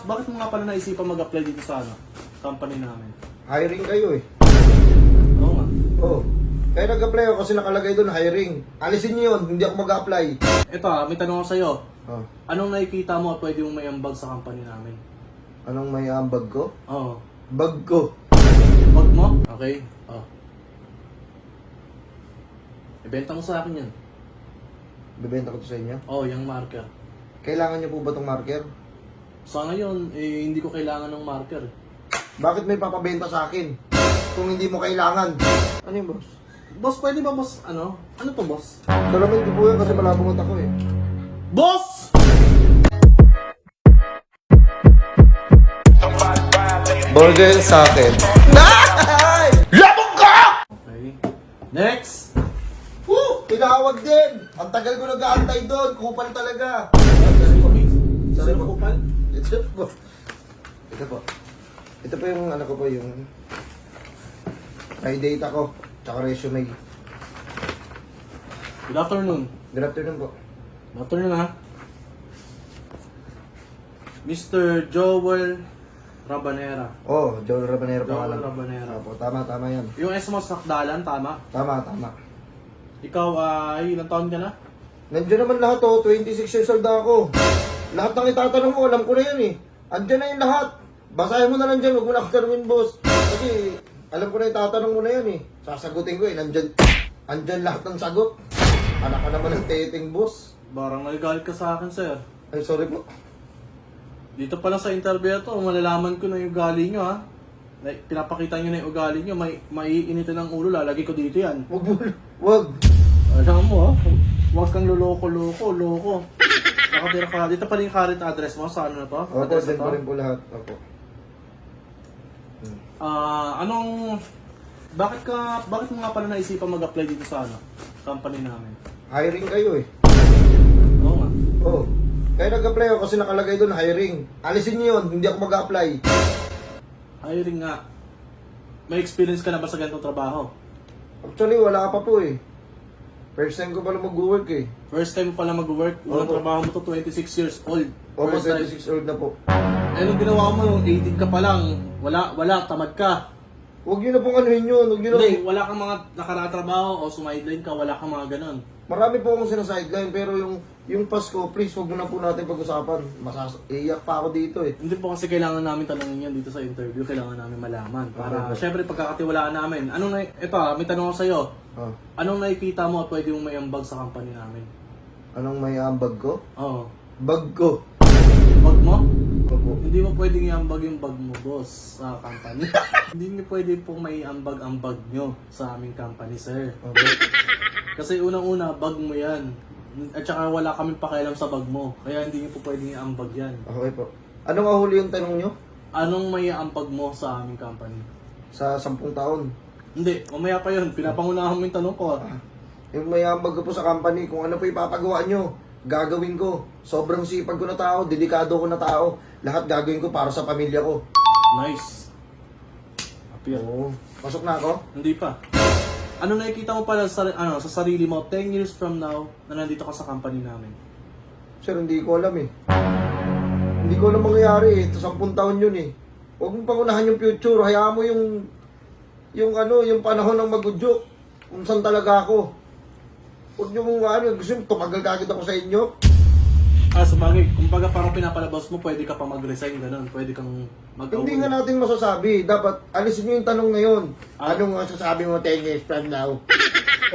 Bakit mo nga pala naisipan mag-apply dito sa company namin? Hiring kayo eh. Oo nga. Oo. Kaya nag-apply ako kasi nakalagay doon hiring. Alisin niyo yun, hindi ako mag-apply. Ito may tanong ako sa'yo. Oh. Anong nakikita mo at pwede mong may ambag sa company namin? Anong may ambag ko? Oo. Bag ko. Bag mo? Okay. Ibenta mo sa akin yan. Bibenta ko to sa inyo. Yung marker. Kailangan niyo po ba tong marker? Sa ngayon, hindi ko kailangan ng marker. Bakit may papabenta sa akin? Kung hindi mo kailangan. Ano yung boss? Boss, pwede ba boss, ano? Ano to boss? Salamin ko po yun kasi malabong ako eh. Boss! Burger sa akin. Labog ka! Okay. Next! Woo! Tinawag din! Ang tagal ko nag-aantay doon. Kupal talaga. Sorry po, Kupal. Ito po. Ito po. Ito po yung ano ko po, yung may data ko, tsaka resume. Good afternoon. Good afternoon po. Good afternoon ha. Mr. Joel Rabanera. Oh, Joel Rabanero Joel pangalan. Rabanera. Opo, tama yan. Yung S mo sa Sakdalan, tama? Tama. Ikaw ay ilang taon ka na? Nandiyan naman lahat oh, 26 years old ako. Lahat ng itatanong mo, alam ko na yan eh. Andiyan na yung lahat. Basahin mo na lang dyan, huwag mo na ako tanungin, boss. Kasi alam ko na itatanong mo na yan eh. Sasagutin ko eh, andyan lahat ng sagot. Anak ka naman ng teting, boss. Barang nagagalit ka sa akin, sir. Ay, sorry po. Dito pa lang sa interview to, malalaman ko na yung ugali nyo ha. Like, pinapakita nyo na yung ugali nyo, maiinitin ng ulo, lalagay ko dito yan. Wag. Alam mo ha, huwag kang loko. Nakatira ka, dito pa rin yung current address mo, sa ano na to? Opo, Address send na to? pa rin po lahat. Opo. Bakit mo nga pala naisipan mag-apply dito sa company namin? Hiring kayo eh. Oo nga. Oo. Kaya nag-apply ako kasi nakalagay doon hiring. Alisin niyo yun, hindi ako mag-apply. Hiring nga. May experience ka na ba sa ganitong trabaho? Actually, wala pa po eh. First time ko pala mag-work eh. First time mo pala mag-work, unang Opo. trabaho mo to 26 years old. Opo, First time. 26 old na po. Eh, nung ginawa mo, nung 18 ka pa lang, wala, tamad ka. Huwag niyo na pong anuhin yun. Huwag niyo na Hindi, wala kang mga nakaratrabaho o sumideline ka, wala kang mga ganon. Marami po akong sinasideline pero yung Pasko, please, huwag mo na po natin pag-usapan. Iiyak pa ako dito eh. Hindi po kasi kailangan namin tanongin yan dito sa interview, kailangan namin malaman. Para, syempre, pagkakatiwalaan namin. Ito may tanong ako sa'yo. Oh. Anong nakikita mo at pwede mong may ambag sa company namin? Anong may ambag ko? Oo. Bag ko. Bag mo? Opo. Hindi mo pwedeng iambag yung bag mo, boss, sa company. Hindi niyo pwede pong may ambag ang bag nyo sa aming company, sir. Opo. Kasi unang-una, bag mo yan. At saka wala kaming pakialam sa bag mo. Kaya hindi niyo po pwedeng iambag yan. Okay po. Anong ahuli yung tanong nyo? Anong may ambag mo sa aming company? Sa 10 taon. Hindi, mamaya pa yun. Pinapangunahan mo yung tanong ko. Yung may ambag ko po sa company, kung ano po ipapagawa nyo, gagawin ko. Sobrang sipag ko na tao, delikado ko na tao. Lahat gagawin ko para sa pamilya ko. Nice. Appear. Oo. Pasok na ako? Hindi pa. Ano nakikita mo pala sa sarili mo 10 years from now na nandito ka sa company namin? Sir, hindi ko alam eh. Hindi ko alam mangyayari eh. 10 taon yun eh. Huwag mong pangunahan yung future. Hayaan mo yung panahon ng magudyok. Kung saan talaga ako. Huwag nyo mong gusto nyo, tumagal kagad ako sa inyo. Sabagay, kumbaga parang pinapalabas mo, pwede ka pa mag-resign, ganun. Pwede kang mag-away. Hindi nga natin masasabi. Dapat alisin nyo yung tanong ngayon. Ah. Anong masasabi mo 10 years from now?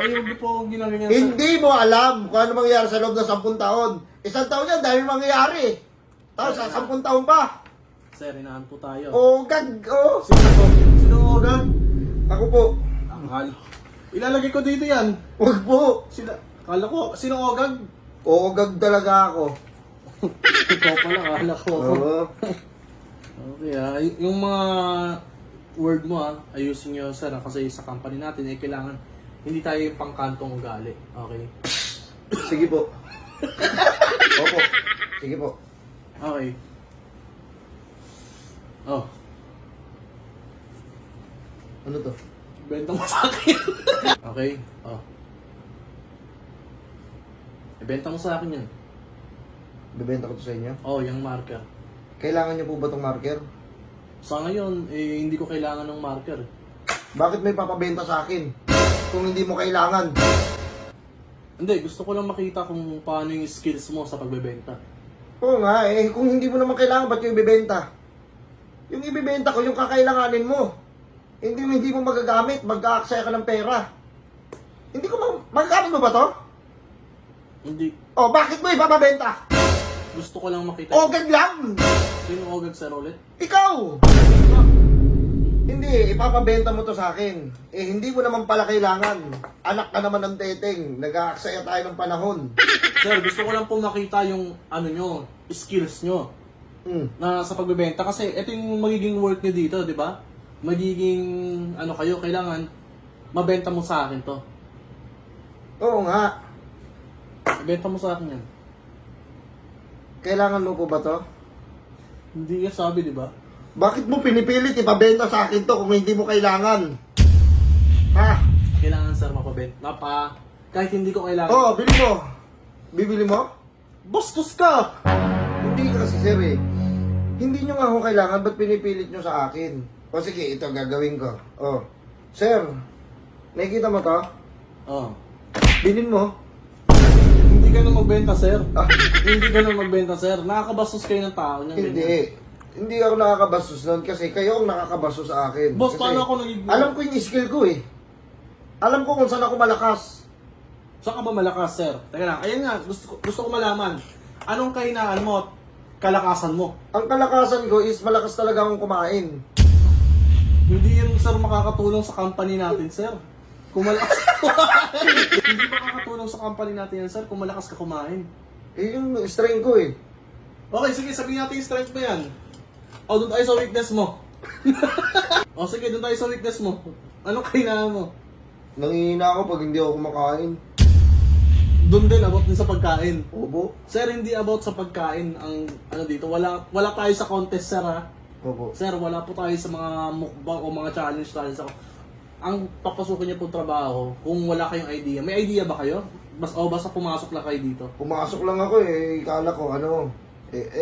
Oy, huwag niyo po ginagawa Hindi mo alam kung ano mangyayari sa loob ng 10 taon. 1 taon yan, dahil mangyayari. Tapos sa 10 taon pa. Sir, inaan po tayo. Gag. Sino Ogag? Ako po. Akala. Ilalagay ko dito yan. Huwag po. Akala ko, sino Ogag? Gag talaga ako. Ikaw pala, akala ko. Oo. Okay yung mga word mo ayusin nyo sir kasi sa company natin kailangan hindi tayo yung pangkantong ugali. Okay? Sige po. Opo. Sige po. Okay. Oh. Ano to? Benta mo sa akin. Okay? Oh. Ibenta mo sa akin yan. Bibenta ko to sa inyo. Oh, yung marker. Kailangan niyo po ba itong marker? Sa ngayon, hindi ko kailangan ng marker. Bakit may papabenta sa akin? Kung hindi mo kailangan. Hindi, gusto ko lang makita kung paano yung skills mo sa pagbebenta. Oo nga, kung hindi mo naman kailangan, ba't yung ibibenta? Yung ibibenta ko, yung kakailanganin mo. Hindi mo magagamit, mag-aaksaya ka ng pera. Hindi ko magagamit mo ba to? Hindi. Oh, bakit mo ipapabenta? Gusto ko lang makita. Ogad lang! Sino ogag, sir, ulit? Ikaw! Hindi, ipapabenta mo to sa akin. Hindi mo naman pala kailangan. Anak ka naman ng teteng. Nag-aaksaya tayo ng panahon. Sir, gusto ko lang po makita yung nyo, skills nyo na sa pagbebenta. Kasi ito yung magiging work nyo dito, di ba? Magiging, kayo, kailangan mabenta mo sa akin to. Oo nga. Ibenta mo sa akin yan. Kailangan mo po ba to? Hindi ka sabi, di ba? Bakit mo pinipilit ipabenta sa akin to kung hindi mo kailangan? Ha? Kailangan, sir, mapabenta. Kahit hindi ko kailangan. Oo, bili mo. Bibili mo? Bastos ka! Hindi kasi sir Hindi nyo nga ako kailangan, ba't pinipilit nyo sa akin? O sige, ito gagawin ko. Oh. Sir, nakikita mo to? Oh. Bilin mo. Hindi ka na magbenta, sir. Ah, Hindi ka na magbenta, sir. Nakakabastos kayo ng tao niyan. hindi. Hindi ako nakakabastos nun kasi kayo ang nakakabastos sa akin. Boss, Kasi paano ako nagiging... alam ko yung skill ko Alam ko kung saan ako malakas. Saan ka ba malakas, sir? Teka lang, ayun nga, gusto ko malaman. Anong kahinaan mo at kalakasan mo? Ang kalakasan ko is malakas talaga akong kumain. Hindi yun, sir, makakatulong sa company natin, sir. Kung malakas Hindi makakatulong sa company natin yan, sir, kung malakas ka kumain. Yung strength ko Okay, sige, sabihin natin yung strength mo yan. O, doon tayo sa weakness mo. O, sige, doon tayo sa weakness mo. Anong kahinaan mo? Nangihina ako pag hindi ako kumakain. Doon din, about din sa pagkain. Opo. Sir, hindi about sa pagkain ang dito. Wala tayo sa contest, sir, ha? Opo. Sir, wala po tayo sa mga mukbang o mga challenge. Ang papasukin niyo po trabaho, kung wala kayong idea. May idea ba kayo? Basta pumasok lang kayo dito. Pumasok lang ako ikala ko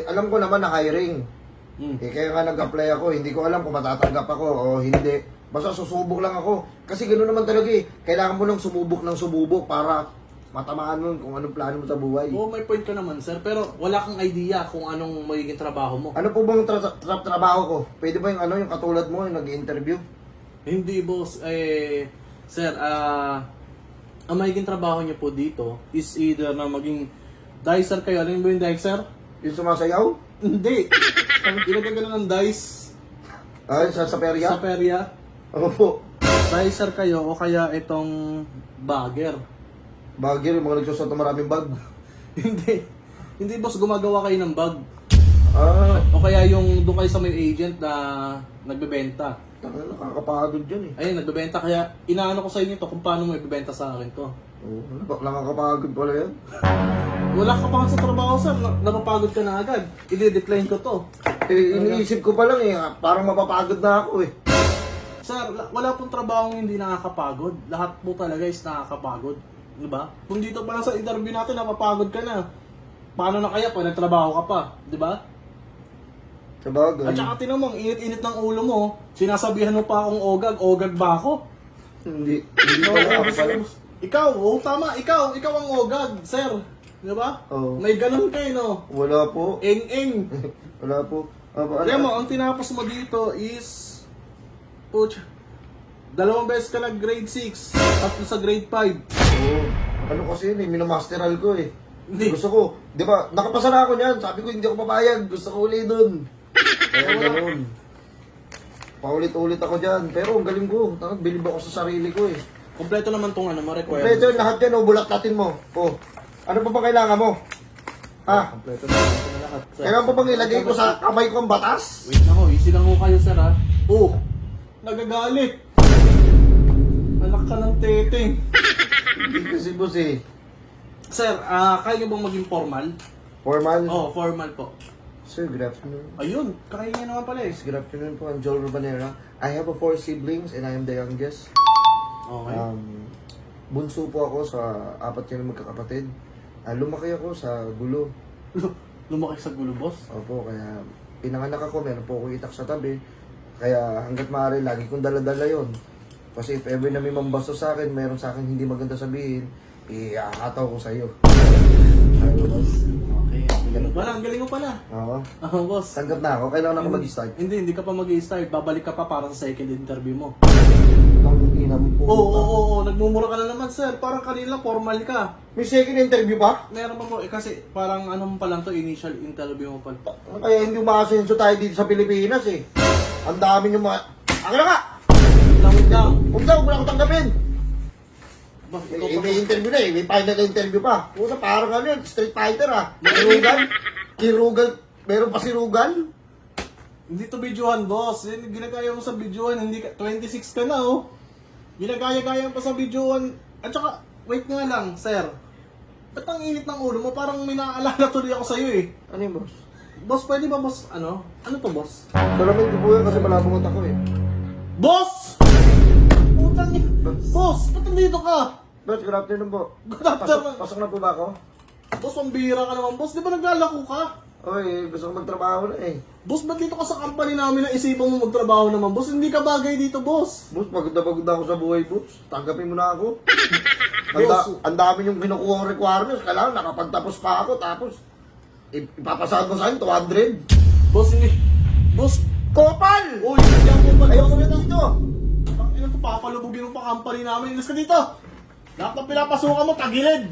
alam ko naman na hiring. Kaya nga nag-apply ako, hindi ko alam kung matatanggap ako o hindi. Basta susubok lang ako. Kasi gano'n naman talaga Kailangan mo lang sumubok para matamaan mo kung anong plano mo sa buhay. Oo, may point ka naman, sir. Pero wala kang idea kung anong magiging trabaho mo. Ano po bang trabaho ko? Pwede ba yung katulad mo, yung nag-interview? Hindi, boss. Sir, ang magiging trabaho niyo po dito is either na maging dicer kayo. Alam mo ba yung dicer? Yung sumasayaw? Hindi. Ilagay ka na ng dice Sa perya? sa perya. Opo. Dicer kayo o kaya itong bagger. Bagay yung mga nagsusot ng maraming bag. Hindi. Hindi, boss. Gumagawa kayo ng bag. O Ah, kaya yung doon kayo sa may agent na nagbebenta. nakakapagod yun Ayun, nagbebenta. Kaya inaano ko sa inyo to kung paano mo ibebenta sa akin to. Nakakapagod pala yan. Wala ka pa nga sa trabaho, sir. Napapagod ka na agad. I-decline ko to. Iniisip ko pa lang parang mapapagod na ako Sir, wala pong trabaho hindi nakakapagod. Lahat po talaga is nakakapagod. Diba? Kung dito pa lang sa interview natin, napapagod ka na. Paano na kaya pag nagtrabaho ka pa? Diba? Sabagay. At saka tinan mo, ang init-init ng ulo mo. Sinasabihan mo pa akong ogag. Ogag ba ako? Hindi No, pala ako pala. ikaw, tama. Ikaw ang ogag, sir. Diba? Oo. May ganun kayo, no? Wala po. Eng-eng. Wala po. Alam mo, ang tinapos mo dito is... Puch, 2 beses ka nag grade 6, tapos sa grade 5. Oo. Ano kasi minamasteral ko Hindi. Gusto ko, di ba, nakapasa na ako niyan. Sabi ko, hindi ako papayag. Gusto ko uli dun. Kaya ganun. Paulit-ulit ako dyan. Pero ang galing ko. Bilib ako sa sarili ko Kompleto naman tong ano, Kompleto requirements. yung lahat yan, bulat natin mo. Ano pa ba kailangan mo? Ha? Kompleto naman ito na lahat. Sir. Kailangan pa bang ilagay ko sa kamay ko ang batas? Wait na ho, easy lang ho kayo, sir, ha? Oh, nagagalit. Anak ka ng teteng. Hindi kasi boss Sir, kaya niyo bang maging formal? Formal? Oh, formal po. Sir, good afternoon. Ayun, kaya niya naman pala eh. Good afternoon po, I'm Joel Rubanera. I have 4 siblings and I am the youngest. Okay. Bunso po ako sa 4 kami magkakapatid. Lumaki ako sa gulo. Lumaki sa gulo, boss. Opo, kaya pinanganak ako, meron po ako itak sa tabi. Kaya hanggat maaari, lagi kong dala-dala yon. Kasi if ever na may mambasto sa akin, meron sa akin hindi maganda sabihin, iakataw ko sa'yo. Ano, boss? Okay. Wala, ang galing mo pala. Oo. Boss. Tanggap na ako, kailangan ako mag-start. Hindi ka pa mag-i-start. Babalik ka pa para sa second interview mo. Ang ina mo po. Oo. Nagmumura ka na naman, sir. Parang kanina formal ka. May second interview pa? Meron pa po. Kasi parang ano mo pa lang to, initial interview mo pa. Kaya hindi umakasenso tayo dito sa Pilipinas eh. Ang dami nyo mga... Ako na nga! Lang. Huwag na, huwag mo na ako tanggapin. Boss, ikaw pa. May interview na eh, may final interview pa. Puta, parang ano yun, Street Fighter ah. Kirugal? Kirugal? Meron pa si Rugal? Hindi to videohan, boss. Yan, ginagaya mo sa videohan. Hindi ka, 26 ka na, oh. Ginagaya-gaya mo pa sa videohan. At saka, wait nga lang, sir. Ba't ang init ng ulo mo? Parang may naaalala tuloy ako sa'yo, eh. Ano yung boss? Boss, pwede ba, boss, ano? Ano to, boss? Salamin ko po yan kasi malabong ako eh. Boss! Putang niya. Boss, ba't nandito ka? Boss, good afternoon po. Good afternoon. Pasok na po ba ako? Boss, ang bihira ka naman, boss. Di ba naglalako ka? Oy, gusto ko magtrabaho na eh. Boss, ba't dito ka sa company namin na isipan mo magtrabaho naman, boss? Hindi ka bagay dito, boss. Boss, pagod na ako sa buhay, boss. Tanggapin mo na ako. Boss. Ang dami yung kinukuha requirements. Kailangan nakapagtapos pa ako. Tapos, ipapasahod mo sa akin, 200. Boss, hindi. Boss, Kopal! uy, hindi ako pa. Ayoko na dito. Ina to, papalubugin mo pa company namin. Ilas ka dito. Lahat ng pinapasukan mo, tagilid.